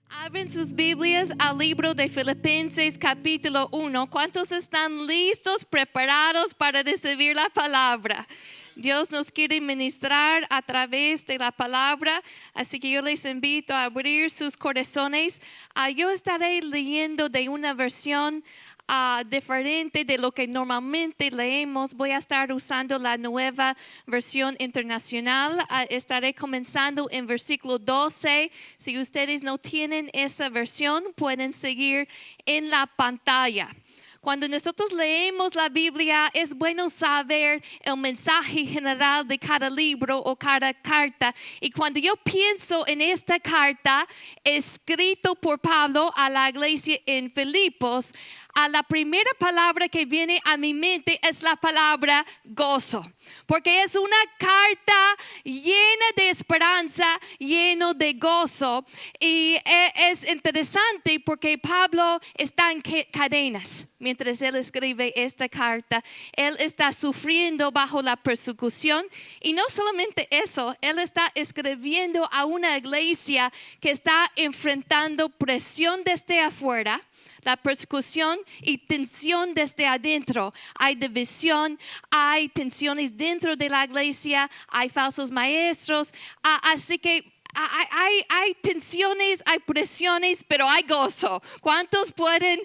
Abren sus Biblias al libro de Filipenses capítulo 1. ¿Cuántos están listos, preparados para recibir la palabra? Dios nos quiere ministrar a través de la palabra, así que yo les invito a abrir sus corazones. Yo estaré leyendo de una versión diferente de lo que normalmente leemos. Voy a estar usando la nueva versión internacional. Estaré comenzando en versículo 12. Si ustedes no tienen esa versión, pueden seguir en la pantalla. Cuando nosotros leemos la Biblia, es bueno saber el mensaje general de cada libro o cada carta. Y cuando yo pienso en esta carta, escrito por Pablo a la iglesia en Filipos, la primera palabra que viene a mi mente es la palabra gozo. Porque es una carta llena de esperanza, lleno de gozo. Y es interesante porque Pablo está en cadenas. Mientras él escribe esta carta, él está sufriendo bajo la persecución. Y no solamente eso, él está escribiendo a una iglesia que está enfrentando presión desde afuera, la persecución y tensión desde adentro. Hay división, hay tensiones dentro de la iglesia, hay falsos maestros. Así que hay tensiones, hay presiones, pero hay gozo. ¿Cuántos pueden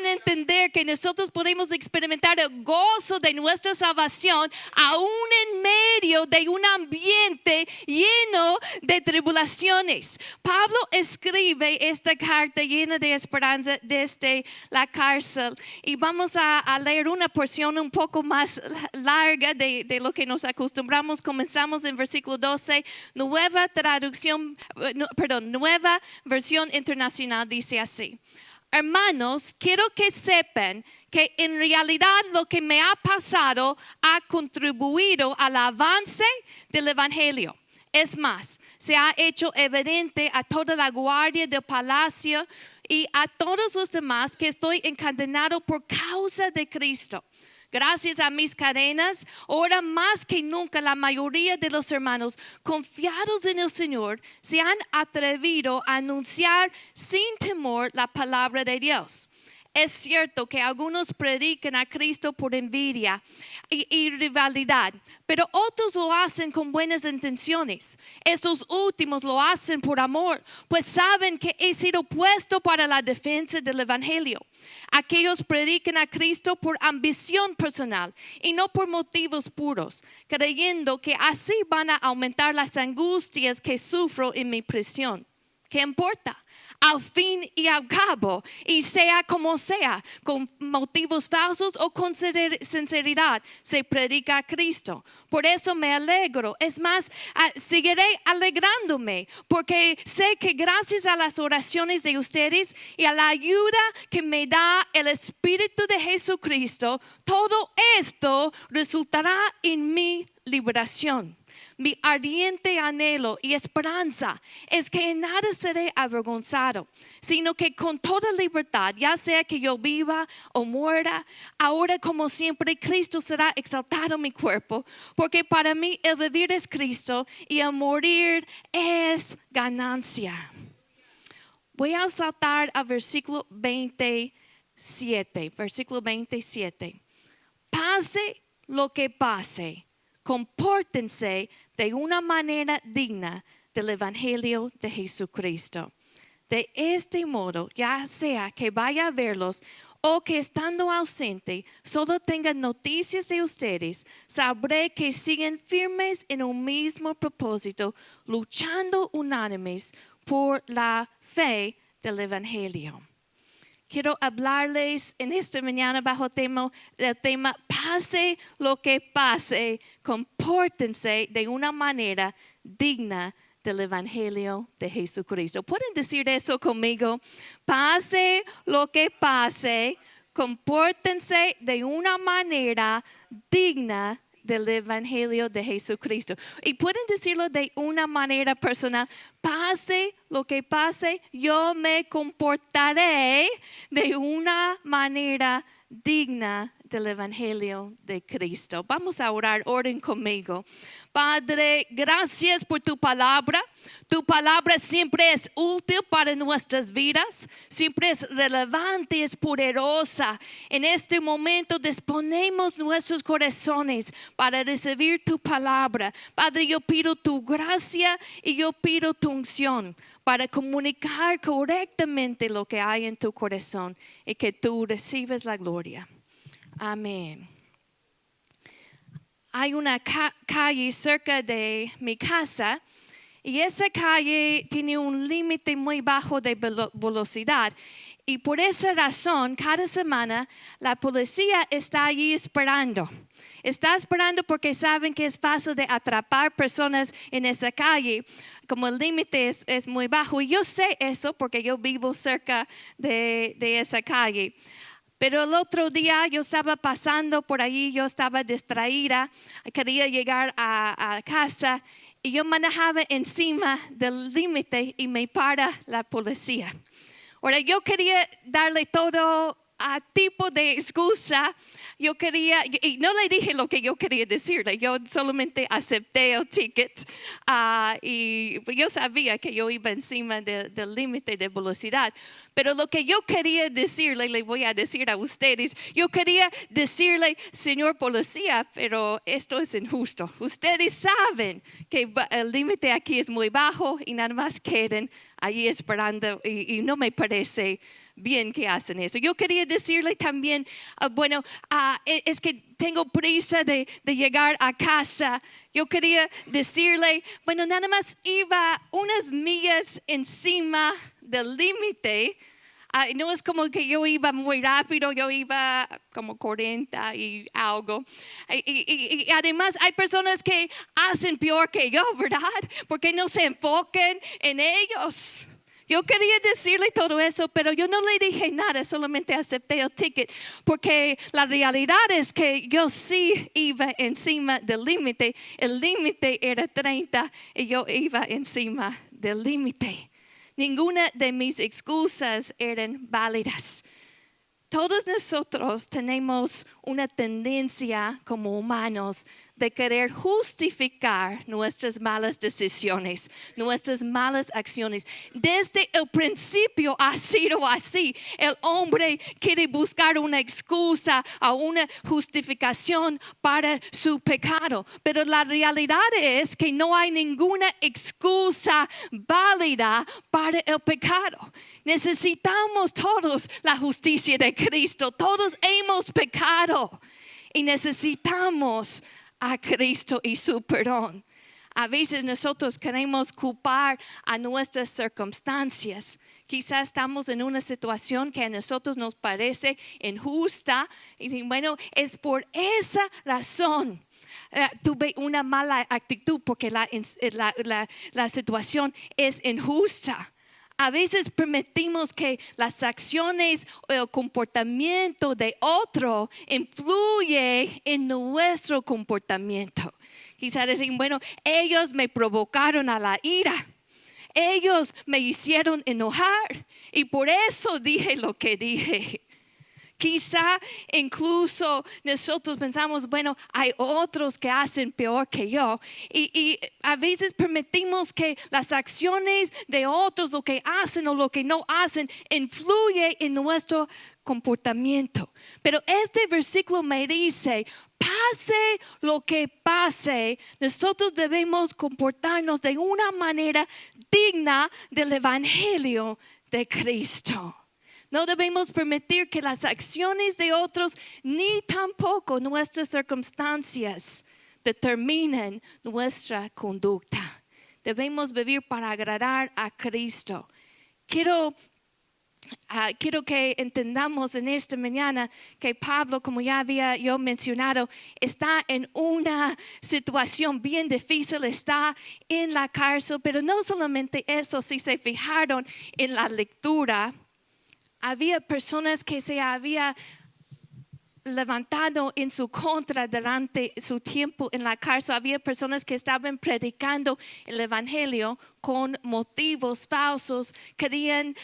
entender que nosotros podemos experimentar el gozo de nuestra salvación aún en medio de un ambiente lleno de tribulaciones? Pablo escribe esta carta llena de esperanza desde la cárcel, y vamos a leer una porción un poco más larga de lo que nos acostumbramos. Comenzamos en versículo 12, nueva versión internacional, dice así: hermanos, quiero que sepan que en realidad lo que me ha pasado ha contribuido al avance del evangelio. Es más, se ha hecho evidente a toda la guardia del palacio y a todos los demás que estoy encadenado por causa de Cristo. Gracias a mis cadenas, ahora más que nunca la mayoría de los hermanos confiados en el Señor se han atrevido a anunciar sin temor la palabra de Dios. Es cierto que algunos predican a Cristo por envidia y rivalidad, pero otros lo hacen con buenas intenciones. Esos últimos lo hacen por amor, pues saben que he sido puesto para la defensa del evangelio. Aquellos predican a Cristo por ambición personal y no por motivos puros, creyendo que así van a aumentar las angustias que sufro en mi prisión. ¿Qué importa? Al fin y al cabo, y sea como sea, con motivos falsos o con sinceridad, se predica a Cristo. Por eso me alegro. Es más, seguiré alegrándome, porque sé que gracias a las oraciones de ustedes y a la ayuda que me da el Espíritu de Jesucristo, todo esto resultará en mi liberación. Mi ardiente anhelo y esperanza es que en nada seré avergonzado, sino que con toda libertad, ya sea que yo viva o muera, ahora como siempre Cristo será exaltado en mi cuerpo, porque para mí el vivir es Cristo y el morir es ganancia. Voy a saltar al versículo 27. Versículo 27. Pase lo que pase, compórtense de una manera digna del Evangelio de Jesucristo. De este modo, ya sea que vaya a verlos o que estando ausente solo tenga noticias de ustedes, sabré que siguen firmes en un mismo propósito, luchando unánimes por la fe del Evangelio. Quiero hablarles en esta mañana bajo el tema pase lo que pase, compórtense de una manera digna del Evangelio de Jesucristo. ¿Pueden decir eso conmigo? Pase lo que pase, compórtense de una manera digna del Evangelio de Jesucristo. Y pueden decirlo de una manera personal: pase lo que pase, yo me comportaré de una manera digna del Evangelio de Cristo. Vamos a orar, oren conmigo. Padre, gracias por tu palabra. Tu palabra siempre es útil para nuestras vidas, siempre es relevante, es poderosa. En este momento disponemos nuestros corazones para recibir tu palabra. Padre, yo pido tu gracia y yo pido tu unción para comunicar correctamente lo que hay en tu corazón y que tú recibes la gloria. Amén. Hay una calle cerca de mi casa y esa calle tiene un límite muy bajo de velocidad. Y por esa razón, cada semana la policía está allí esperando. Está esperando porque saben que es fácil de atrapar personas en esa calle. Como el límite es muy bajo. Y yo sé eso porque yo vivo cerca de esa calle. Pero el otro día yo estaba pasando por ahí, yo estaba distraída, quería llegar a casa y yo manejaba encima del límite y me para la policía. Ahora yo quería darle todo tipo de excusa. Yo quería, y no le dije lo que yo quería decirle, yo solamente acepté el ticket y yo sabía que yo iba encima del límite de velocidad. Pero lo que yo quería decirle, le voy a decir a ustedes, yo quería decirle, señor policía, pero esto es injusto. Ustedes saben que el límite aquí es muy bajo y nada más queden ahí esperando y no me parece bien que hacen eso. Yo quería decirle también, es que tengo prisa de llegar a casa. Yo quería decirle, nada más iba unas millas encima del límite. No es como que yo iba muy rápido, yo iba como 40 y algo. Y además hay personas que hacen peor que yo, ¿verdad? Porque no se enfocan en ellos. Yo quería decirle todo eso, pero yo no le dije nada, solamente acepté el ticket, porque la realidad es que yo sí iba encima del límite. El límite era 30 y yo iba encima del límite. Ninguna de mis excusas eran válidas. Todos nosotros tenemos una tendencia como humanos de querer justificar nuestras malas decisiones, nuestras malas acciones. Desde el principio ha sido así. El hombre quiere buscar una excusa o una justificación para su pecado. Pero la realidad es que no hay ninguna excusa válida para el pecado. Necesitamos todos la justicia de Cristo. Todos hemos pecado y necesitamos a Cristo y su perdón. A veces nosotros queremos culpar a nuestras circunstancias. Quizás estamos en una situación que a nosotros nos parece injusta y es por esa razón. Tuve una mala actitud porque la situación es injusta. A veces permitimos que las acciones o el comportamiento de otro influye en nuestro comportamiento. Quizás decir, ellos me provocaron a la ira. Ellos me hicieron enojar y por eso dije lo que dije. Quizá incluso nosotros pensamos, hay otros que hacen peor que yo. Y a veces permitimos que las acciones de otros, lo que hacen o lo que no hacen, influye en nuestro comportamiento. Pero este versículo me dice, pase lo que pase, nosotros debemos comportarnos de una manera digna del Evangelio de Cristo. No debemos permitir que las acciones de otros ni tampoco nuestras circunstancias determinen nuestra conducta. Debemos vivir para agradar a Cristo. Quiero que entendamos en esta mañana que Pablo, como ya había yo mencionado, está en una situación bien difícil, está en la cárcel, pero no solamente eso, si se fijaron en la lectura, había personas que se había levantado en su contra durante su tiempo en la cárcel. Había personas que estaban predicando el evangelio con motivos falsos, querían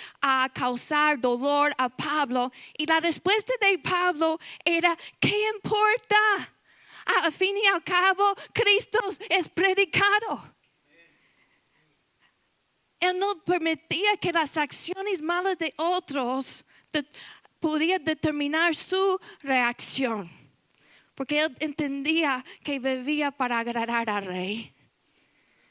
causar dolor a Pablo, y la respuesta de Pablo era: ¿qué importa? Al fin y al cabo, Cristo es predicado. Él no permitía que las acciones malas de otros podía determinar su reacción, porque él entendía que vivía para agradar al rey.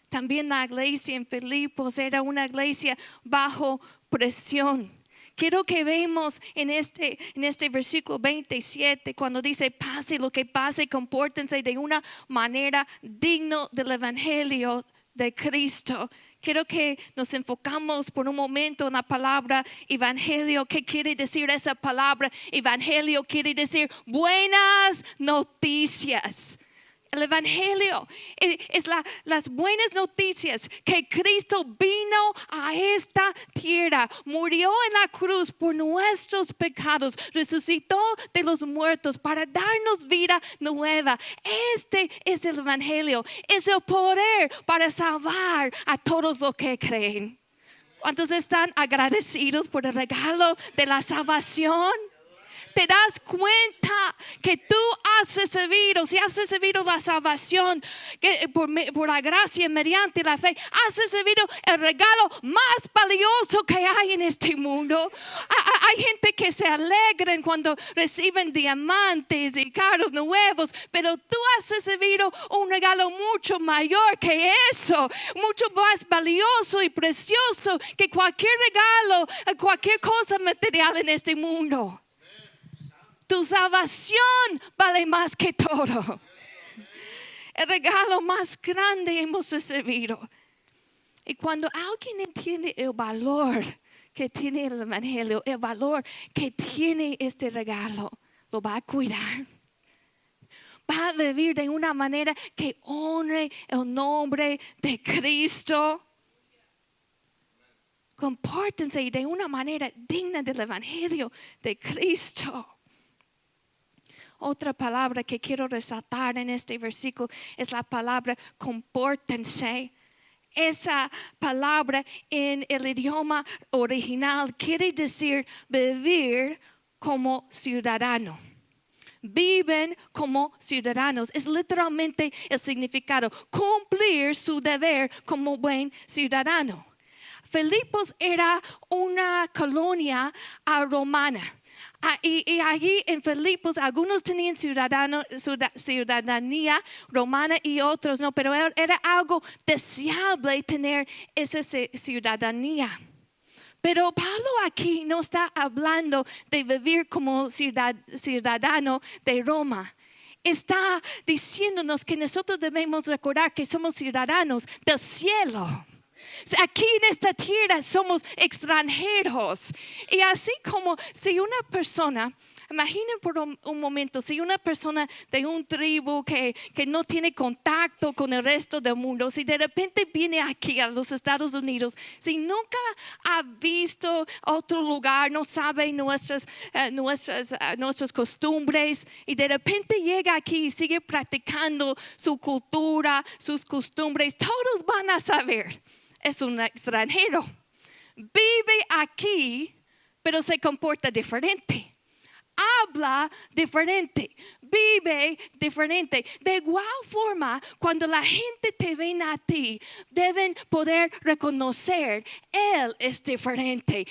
También la iglesia en Filipos era una iglesia bajo presión. Quiero que veamos en este versículo 27, cuando dice: pase lo que pase, compórtense de una manera digna del evangelio de Cristo. Quiero que nos enfocamos por un momento en la palabra evangelio. ¿Qué quiere decir esa palabra? Evangelio quiere decir buenas noticias. El evangelio es las buenas noticias que Cristo vino a esta tierra, murió en la cruz por nuestros pecados, resucitó de los muertos para darnos vida nueva. Este es el evangelio, es el poder para salvar a todos los que creen. ¿Cuántos están agradecidos por el regalo de la salvación? Te das cuenta que tú has recibido, si has recibido la salvación que por la gracia mediante la fe, has recibido el regalo más valioso que hay en este mundo. Hay gente que se alegran cuando reciben diamantes y carros nuevos, pero tú has recibido un regalo mucho mayor que eso, mucho más valioso y precioso que cualquier regalo, cualquier cosa material en este mundo. Tu salvación vale más que todo. El regalo más grande hemos recibido. Y cuando alguien entiende el valor que tiene el evangelio, el valor que tiene este regalo, lo va a cuidar. Va a vivir de una manera que honre el nombre de Cristo. Compórtense de una manera digna del evangelio de Cristo. Otra palabra que quiero resaltar en este versículo es la palabra compórtense. Esa palabra en el idioma original quiere decir vivir como ciudadano. Viven como ciudadanos. Es literalmente el significado. Cumplir su deber como buen ciudadano. Filipos era una colonia romana. Y allí en Filipos algunos tenían ciudadanía romana y otros no, pero era algo deseable tener esa ciudadanía. Pero Pablo aquí no está hablando de vivir como ciudadano de Roma. Está diciéndonos que nosotros debemos recordar que somos ciudadanos del cielo. Aquí en esta tierra somos extranjeros. Y así como si una persona, imaginen por un momento, si una persona de un tribu que no tiene contacto con el resto del mundo, si de repente viene aquí a los Estados Unidos, si nunca ha visto otro lugar, no sabe nuestras costumbres, y de repente llega aquí y sigue practicando su cultura, sus costumbres, todos van a saber. Es un extranjero. Vive aquí, pero se comporta diferente. Habla diferente. Vive diferente. De igual forma, cuando la gente te ve a ti, deben poder reconocer: él es diferente.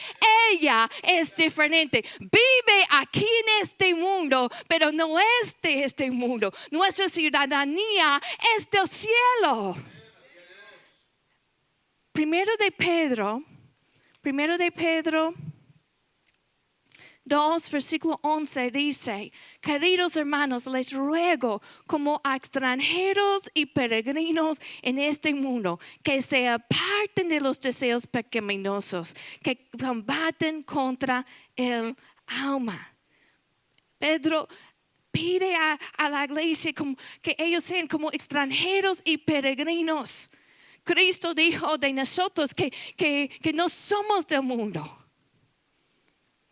Ella es diferente. Vive aquí en este mundo, pero no es de este mundo. Nuestra ciudadanía es del cielo. Primero de Pedro 2, versículo 11 dice: queridos hermanos, les ruego como a extranjeros y peregrinos en este mundo, que se aparten de los deseos pecaminosos, que combaten contra el alma. Pedro pide a la iglesia que ellos sean como extranjeros y peregrinos. Cristo dijo de nosotros que no somos del mundo.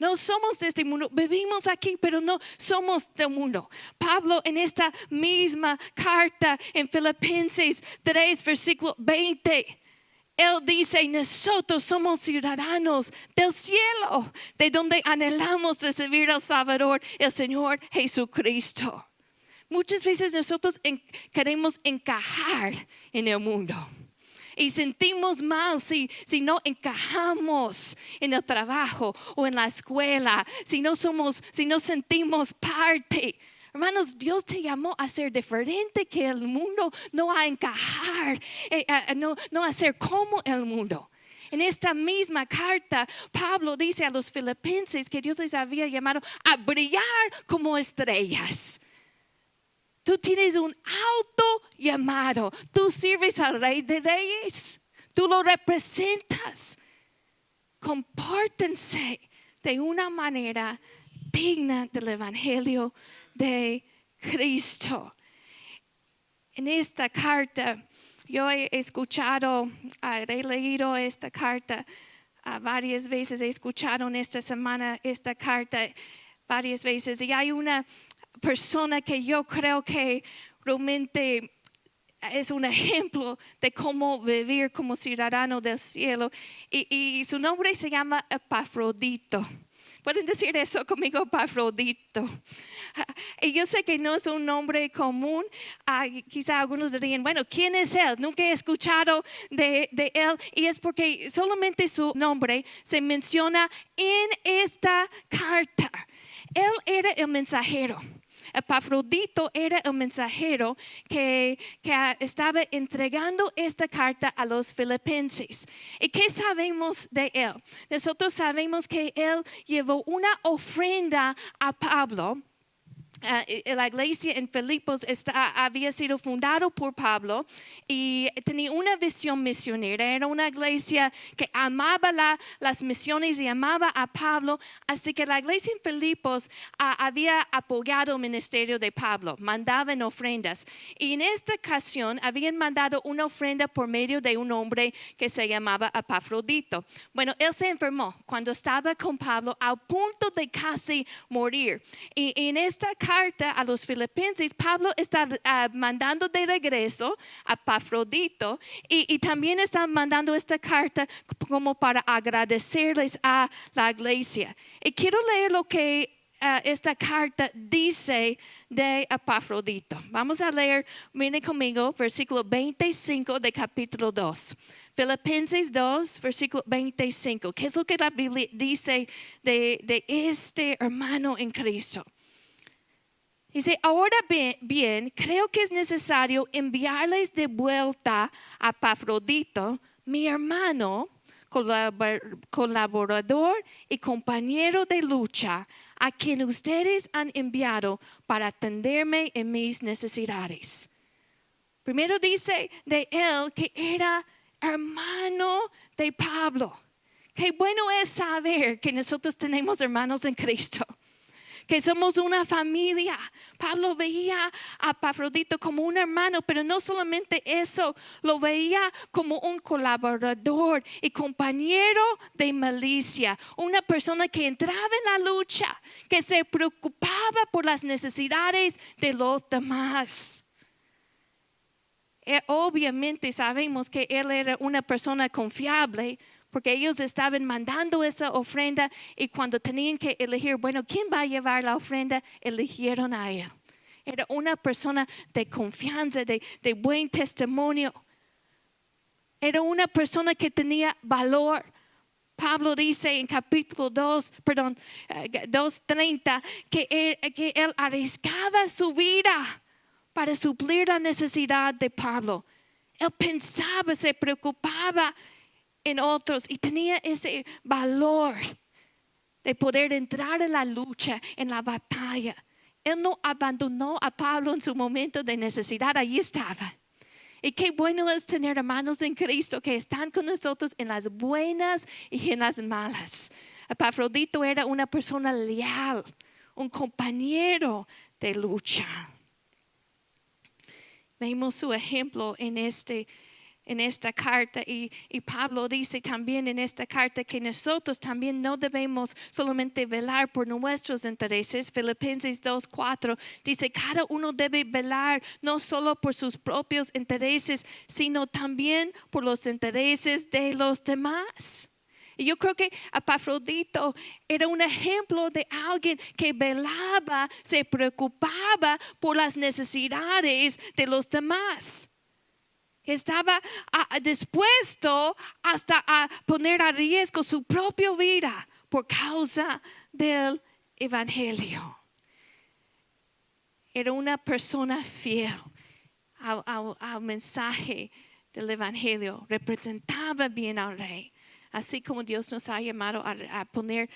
No somos de este mundo, vivimos aquí, pero no somos del mundo. Pablo en esta misma carta en Filipenses 3, versículo 20, él dice, nosotros somos ciudadanos del cielo, de donde anhelamos recibir al Salvador, el Señor Jesucristo. Muchas veces nosotros queremos encajar en el mundo. Y sentimos mal si no encajamos en el trabajo o en la escuela, si no sentimos parte. Hermanos, Dios te llamó a ser diferente que el mundo, no a encajar, no a ser como el mundo. En esta misma carta, Pablo dice a los filipenses que Dios les había llamado a brillar como estrellas. Tú tienes un alto llamado. Tú sirves al Rey de Reyes. Tú lo representas. Compórtense de una manera digna del Evangelio de Cristo. En esta carta, yo he leído esta carta varias veces. He escuchado en esta semana esta carta varias veces. Y hay una persona que yo creo que realmente es un ejemplo de cómo vivir como ciudadano del cielo, y su nombre se llama Epafrodito. Pueden decir eso conmigo, Epafrodito. Y yo sé que no es un nombre común. Quizá algunos dirían, bueno, ¿quién es él? Nunca he escuchado de él. Y es porque solamente su nombre se menciona en esta carta. Él era el mensajero. Epafrodito era el mensajero que estaba entregando esta carta a los filipenses. ¿Y qué sabemos de él? Nosotros sabemos que él llevó una ofrenda a Pablo. La iglesia en Filipos había sido fundada por Pablo y tenía una visión misionera. Era una iglesia que amaba las misiones y amaba a Pablo. Así que la iglesia en Filipos había apoyado el ministerio de Pablo, mandaban ofrendas. Y en esta ocasión habían mandado una ofrenda por medio de un hombre que se llamaba Epafrodito. Bueno, él se enfermó cuando estaba con Pablo al punto de casi morir. Y en esta carta a los filipenses, Pablo está mandando de regreso a Epafrodito, y también está mandando esta carta como para agradecerles a la iglesia. Y quiero leer lo que esta carta dice de Epafrodito. Vamos a leer, miren conmigo, versículo 25 de capítulo 2. Filipenses 2, versículo 25. ¿Qué es lo que la Biblia dice de este hermano en Cristo? Dice, ahora bien, creo que es necesario enviarles de vuelta a Epafrodito, mi hermano, colaborador y compañero de lucha, a quien ustedes han enviado para atenderme en mis necesidades. Primero dice de él que era hermano de Pablo. Qué bueno es saber que nosotros tenemos hermanos en Cristo, que somos una familia. Pablo veía a Epafrodito como un hermano, pero no solamente eso, lo veía como un colaborador y compañero de milicia, una persona que entraba en la lucha, que se preocupaba por las necesidades de los demás. Obviamente sabemos que él era una persona confiable, porque ellos estaban mandando esa ofrenda, y cuando tenían que elegir, bueno, ¿quién va a llevar la ofrenda? Eligieron a él. Era una persona de confianza, de buen testimonio. Era una persona que tenía valor. Pablo dice en capítulo 2:30 que él arriesgaba su vida para suplir la necesidad de Pablo. Él pensaba, se preocupaba en otros y tenía ese valor de poder entrar en la lucha, en la batalla. Él no abandonó a Pablo en su momento de necesidad, allí estaba. Y qué bueno es tener hermanos en Cristo que están con nosotros en las buenas y en las malas. Epafrodito era una persona leal, un compañero de lucha. Vemos su ejemplo en este en esta carta y Pablo dice también en esta carta que nosotros también no debemos solamente velar por nuestros intereses. Filipenses 2:4 dice cada uno debe velar no solo por sus propios intereses, sino también por los intereses de los demás. Y yo creo que Epafrodito era un ejemplo de alguien que velaba, se preocupaba por las necesidades de los demás. Estaba dispuesto hasta a poner a riesgo su propia vida por causa del evangelio. Era una persona fiel al mensaje del evangelio. Representaba bien al rey. Así como Dios nos ha llamado a poner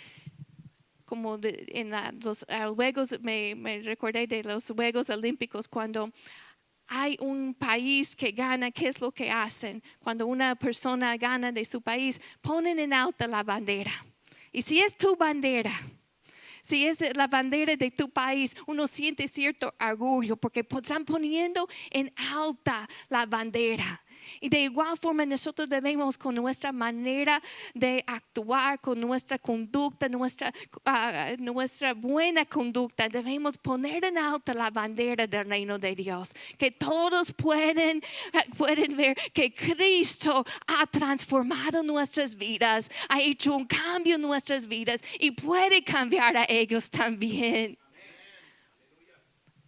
como en los Juegos, me recordé de los Juegos Olímpicos cuando hay un país que gana, ¿qué es lo que hacen? Cuando una persona gana de su país, ponen en alta la bandera. Y si es tu bandera, si es la bandera de tu país, uno siente cierto orgullo porque están poniendo en alta la bandera. Y de igual forma nosotros debemos con nuestra manera de actuar, con nuestra conducta, nuestra buena conducta, debemos poner en alto la bandera del reino de Dios. Que todos pueden ver que Cristo ha transformado nuestras vidas, ha hecho un cambio en nuestras vidas y puede cambiar a ellos también.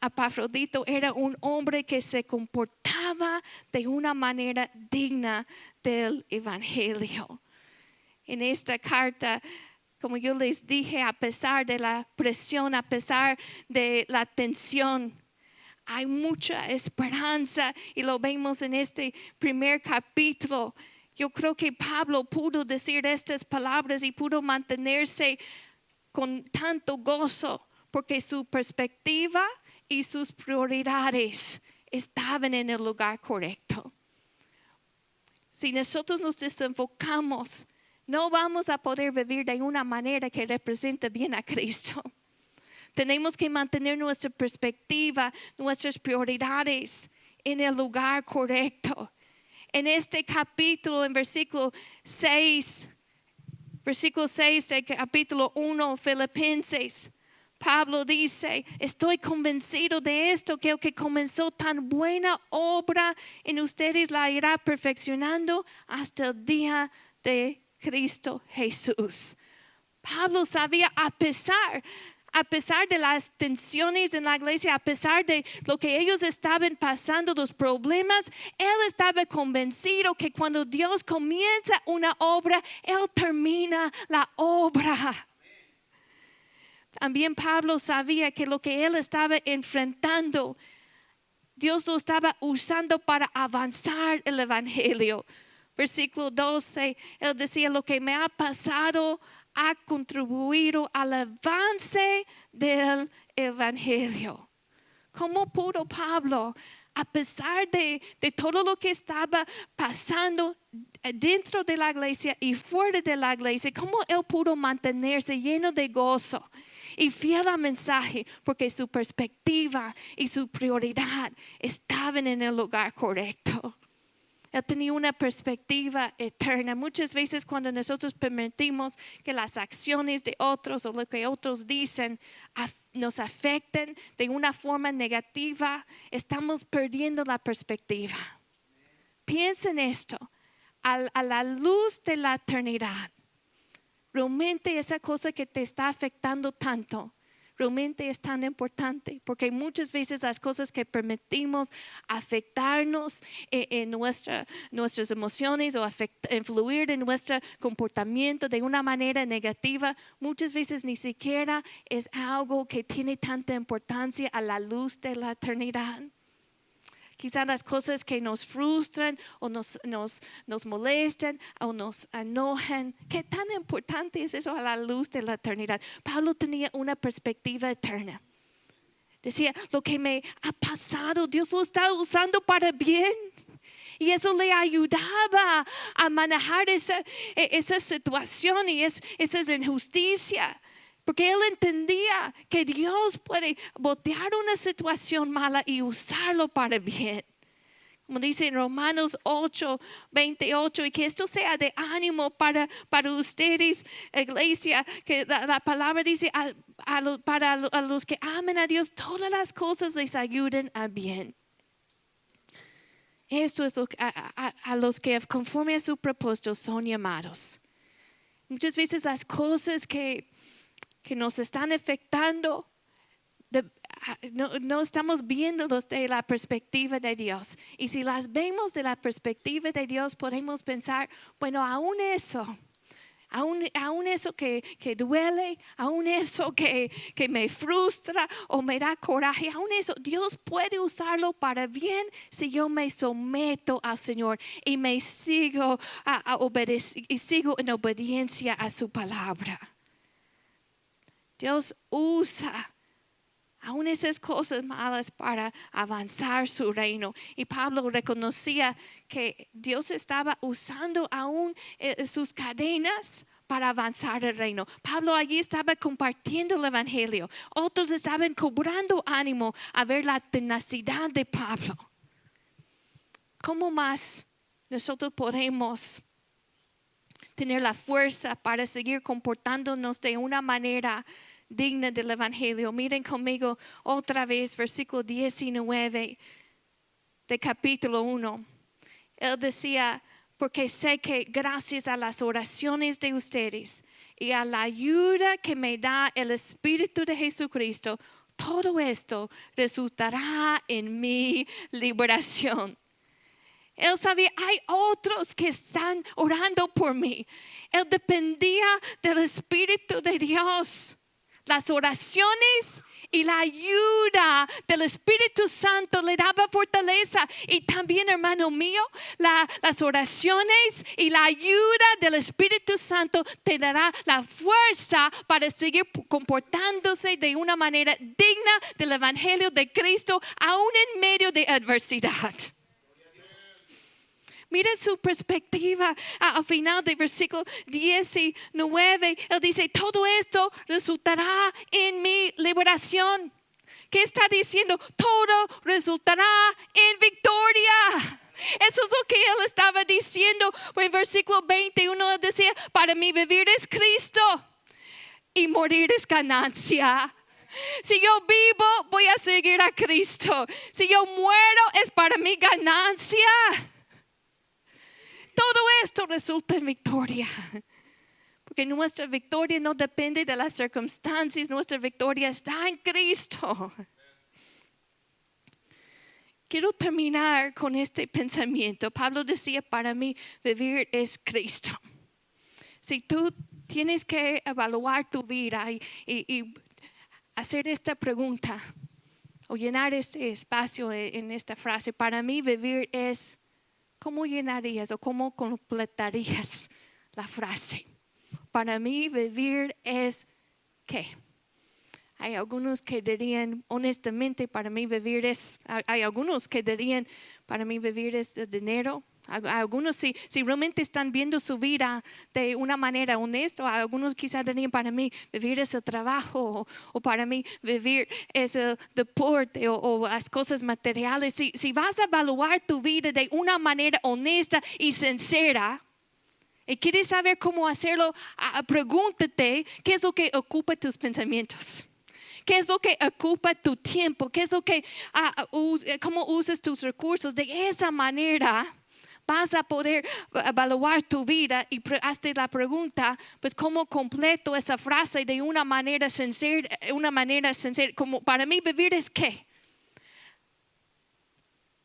Epafrodito era un hombre que se comportaba de una manera digna del evangelio. En esta carta, como yo les dije, a pesar de la presión, a pesar de la tensión, hay mucha esperanza y lo vemos en este primer capítulo. Yo creo que Pablo pudo decir estas palabras y pudo mantenerse con tanto gozo porque su perspectiva y sus prioridades estaban en el lugar correcto. Si nosotros nos desenfocamos, no vamos a poder vivir de una manera que represente bien a Cristo. Tenemos que mantener nuestra perspectiva, nuestras prioridades en el lugar correcto. En este capítulo, en versículo 6 de capítulo 1, Filipenses, Pablo dice, estoy convencido de esto, que el que comenzó tan buena obra en ustedes la irá perfeccionando hasta el día de Cristo Jesús. Pablo sabía, a pesar de las tensiones en la iglesia, a pesar de lo que ellos estaban pasando, los problemas, él estaba convencido que cuando Dios comienza una obra, él termina la obra. También Pablo sabía que lo que él estaba enfrentando, Dios lo estaba usando para avanzar el evangelio. Versículo 12, él decía, lo que me ha pasado ha contribuido al avance del evangelio. ¿Cómo pudo Pablo, a pesar de todo lo que estaba pasando dentro de la iglesia y fuera de la iglesia, cómo él pudo mantenerse lleno de gozo y fiel al mensaje? Porque su perspectiva y su prioridad estaban en el lugar correcto. Él tenía una perspectiva eterna. Muchas veces cuando nosotros permitimos que las acciones de otros o lo que otros dicen nos afecten de una forma negativa, estamos perdiendo la perspectiva. Piensa en esto. A la luz de la eternidad, realmente esa cosa que te está afectando tanto, realmente es tan importante, porque muchas veces las cosas que permitimos afectarnos en nuestras emociones o influir en nuestro comportamiento de una manera negativa, muchas veces ni siquiera es algo que tiene tanta importancia a la luz de la eternidad. Quizás las cosas que nos frustran o nos molestan o nos enojan. ¿Qué tan importante es eso a la luz de la eternidad? Pablo tenía una perspectiva eterna. Decía, lo que me ha pasado, Dios lo está usando para bien. Y eso le ayudaba a manejar esa situación y esas injusticias. Porque él entendía que Dios puede voltear una situación mala y usarlo para bien. Como dice en Romanos 8:28, y que esto sea de ánimo para ustedes, iglesia, que la palabra dice para los que aman a Dios, todas las cosas les ayuden a bien. Esto es a los que conforme a su propósito son llamados. Muchas veces las cosas que nos están afectando, no estamos viéndolos de la perspectiva de Dios. Y si las vemos de la perspectiva de Dios, podemos pensar, bueno, aún eso que duele, aún eso que me frustra o me da coraje, aún eso, Dios puede usarlo para bien si yo me someto al Señor y me sigo sigo en obediencia a su palabra. Dios usa aún esas cosas malas para avanzar su reino. Y Pablo reconocía que Dios estaba usando aún sus cadenas para avanzar el reino. Pablo allí estaba compartiendo el evangelio. Otros estaban cobrando ánimo a ver la tenacidad de Pablo. ¿Cómo más nosotros podemos tener la fuerza para seguir comportándonos de una manera digna del evangelio? Miren conmigo otra vez versículo 19 de capítulo 1. Él decía, porque sé que gracias a las oraciones de ustedes y a la ayuda que me da el Espíritu de Jesucristo, todo esto resultará en mi liberación. Él sabía, hay otros que están orando por mí. Él dependía del Espíritu de Dios. Las oraciones y la ayuda del Espíritu Santo le daba fortaleza. Y también, hermano mío, las oraciones y la ayuda del Espíritu Santo te dará la fuerza para seguir comportándose de una manera digna del Evangelio de Cristo, aún en medio de adversidad. Mira su perspectiva al final del versículo 19. Él dice, todo esto resultará en mi liberación. ¿Qué está diciendo? Todo resultará en victoria. Eso es lo que él estaba diciendo. En el versículo 21 él decía, para mí vivir es Cristo y morir es ganancia. Si yo vivo, voy a seguir a Cristo. Si yo muero, es para mí ganancia. Todo esto resulta en victoria. Porque nuestra victoria no depende de las circunstancias. Nuestra victoria está en Cristo. Quiero terminar con este pensamiento. Pablo decía, para mí vivir es Cristo. Si tú tienes que evaluar tu vida y hacer esta pregunta o llenar este espacio en esta frase, para mí vivir es, ¿cómo llenarías o cómo completarías la frase? Para mí vivir es ¿qué? Hay algunos que dirían, honestamente, para mí vivir es, hay algunos que dirían, para mí vivir es el dinero. Algunos si realmente están viendo su vida de una manera honesta, algunos quizás dirían, para mí vivir es el trabajo, o para mí vivir es el deporte o las cosas materiales. Si vas a evaluar tu vida de una manera honesta y sincera y quieres saber cómo hacerlo, pregúntate qué es lo que ocupa tus pensamientos. ¿Qué es lo que ocupa tu tiempo? ¿Qué es lo que, cómo usas tus recursos? De esa manera vas a poder evaluar tu vida y hazte la pregunta, pues cómo completo esa frase de una manera sincera, como para mí vivir es qué.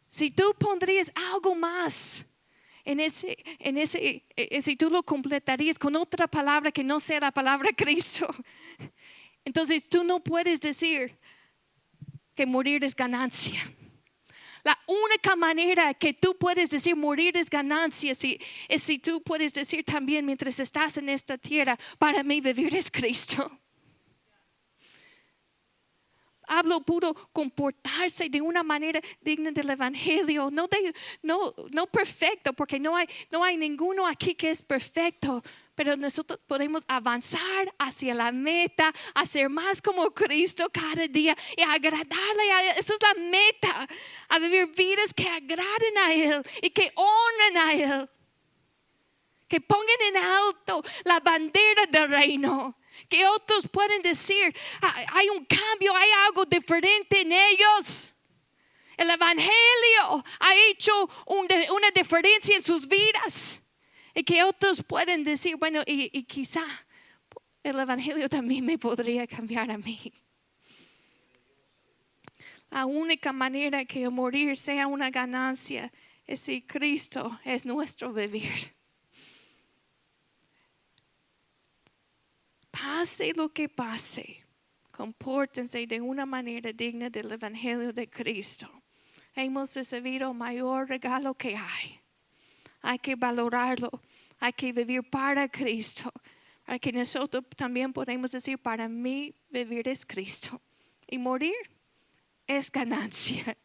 Si tú pondrías algo más si tú lo completarías con otra palabra que no sea la palabra Cristo, entonces tú no puedes decir que morir es ganancia. La única manera que tú puedes decir morir es ganancia es si tú puedes decir también mientras estás en esta tierra, para mí vivir es Cristo. Pablo pudo comportarse de una manera digna del evangelio, no perfecto, porque no hay ninguno aquí que es perfecto, Pero nosotros podemos avanzar hacia la meta, hacer más como Cristo cada día y agradarle a Él. Esa es la meta, a vivir vidas que agraden a Él y que honren a Él. Que pongan en alto la bandera del reino. Que otros pueden decir, hay un cambio, hay algo diferente en ellos. El evangelio ha hecho una diferencia en sus vidas. Y que otros pueden decir, bueno, y quizá el evangelio también me podría cambiar a mí. La única manera que morir sea una ganancia es si Cristo es nuestro vivir. Pase lo que pase, compórtense de una manera digna del evangelio de Cristo. Hemos recibido el mayor regalo que hay. Hay que valorarlo, hay que vivir para Cristo, para que nosotros también podemos decir, para mí vivir es Cristo y morir es ganancia.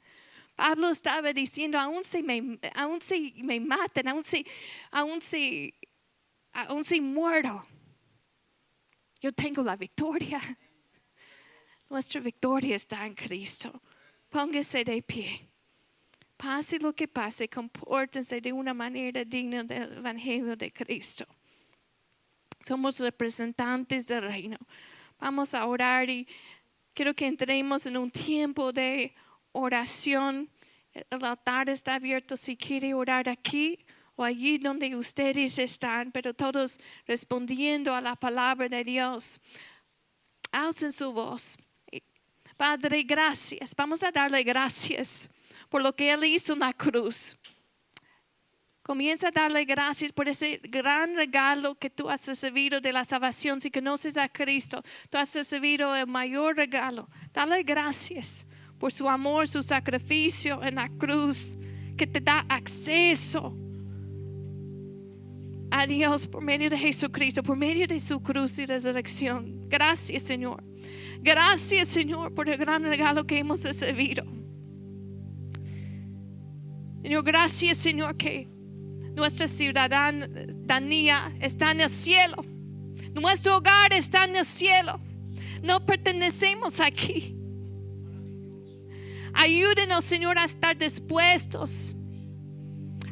Pablo estaba diciendo, aún si me matan, aún si muero, yo tengo la victoria. Nuestra victoria está en Cristo. Póngase de pie. Pase lo que pase, compórtense de una manera digna del evangelio de Cristo. Somos representantes del reino. Vamos a orar y quiero que entremos en un tiempo de oración. El altar está abierto si quiere orar aquí o allí donde ustedes están, pero todos respondiendo a la palabra de Dios. Alcen su voz. Padre, gracias. Vamos a darle gracias por lo que Él hizo en la cruz. Comienza a darle gracias por ese gran regalo que tú has recibido de la salvación. Si conoces a Cristo, tú has recibido el mayor regalo. Dale gracias por su amor, su sacrificio en la cruz, que te da acceso a Dios por medio de Jesucristo, por medio de su cruz y resurrección. Gracias, Señor. Gracias, Señor, por el gran regalo que hemos recibido. Señor, gracias, Señor, que nuestra ciudadanía está en el cielo. Nuestro hogar está en el cielo. No pertenecemos aquí. Ayúdenos, Señor, a estar dispuestos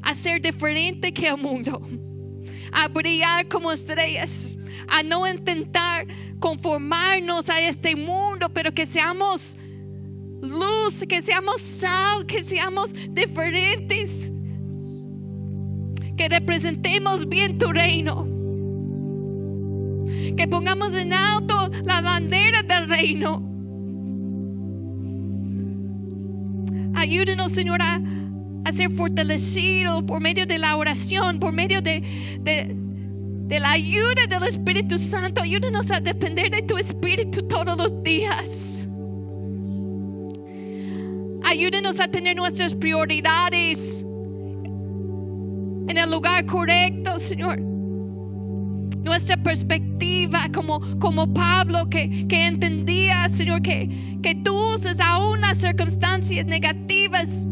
a ser diferente que el mundo, a brillar como estrellas, a no intentar conformarnos a este mundo, pero que seamos luz, que seamos sal, que seamos diferentes, que representemos bien tu reino, que pongamos en alto la bandera del reino. Ayúdenos, Señor, a ser fortalecidos por medio de la oración, por medio de la ayuda del Espíritu Santo. Ayúdenos a depender de tu Espíritu todos los días. Ayúdenos a tener nuestras prioridades en el lugar correcto, Señor. Nuestra perspectiva como Pablo que entendía, Señor, que tú usas aún las circunstancias negativas,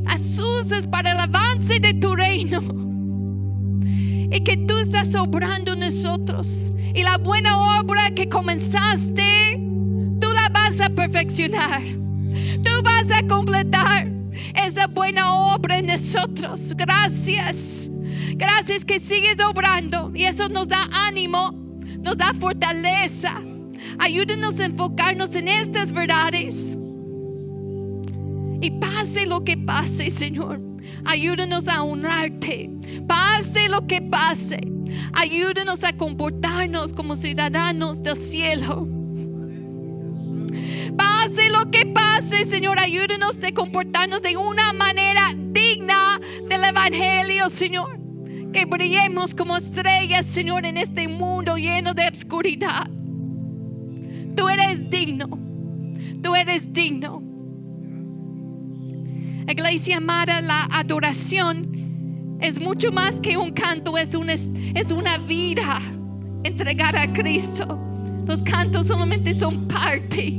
las usas para el avance de tu reino. Y que tú estás obrando en nosotros. Y la buena obra que comenzaste, tú la vas a perfeccionar. Tú vas a completar esa buena obra en nosotros. Gracias. Gracias que sigues obrando. Y eso nos da ánimo, nos da fortaleza. Ayúdenos a enfocarnos en estas verdades. Y pase lo que pase, Señor, ayúdenos a honrarte. Pase lo que pase, ayúdenos a comportarnos como ciudadanos del cielo. Pase lo que pase, Señor, ayúdenos a comportarnos de una manera digna del evangelio, Señor. Que brillemos como estrellas, Señor, en este mundo lleno de oscuridad. Tú eres digno. Tú eres digno. Iglesia amada, la adoración es mucho más que un canto, es una vida entregada a Cristo. Los cantos solamente son parte.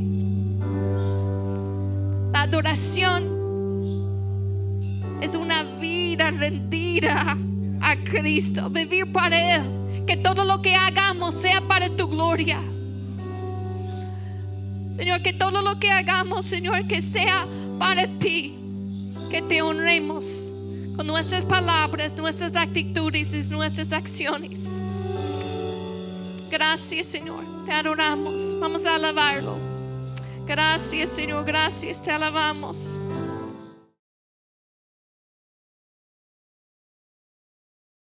La adoración es una vida rendida a Cristo, vivir para Él, Que todo lo que hagamos sea para tu gloria. Señor, que todo lo que hagamos, Señor, que sea para ti. Que te honremos con nuestras palabras, nuestras actitudes y nuestras acciones. Gracias, Señor. Te adoramos. Vamos a alabarlo. Gracias, Señor. Gracias. Te alabamos.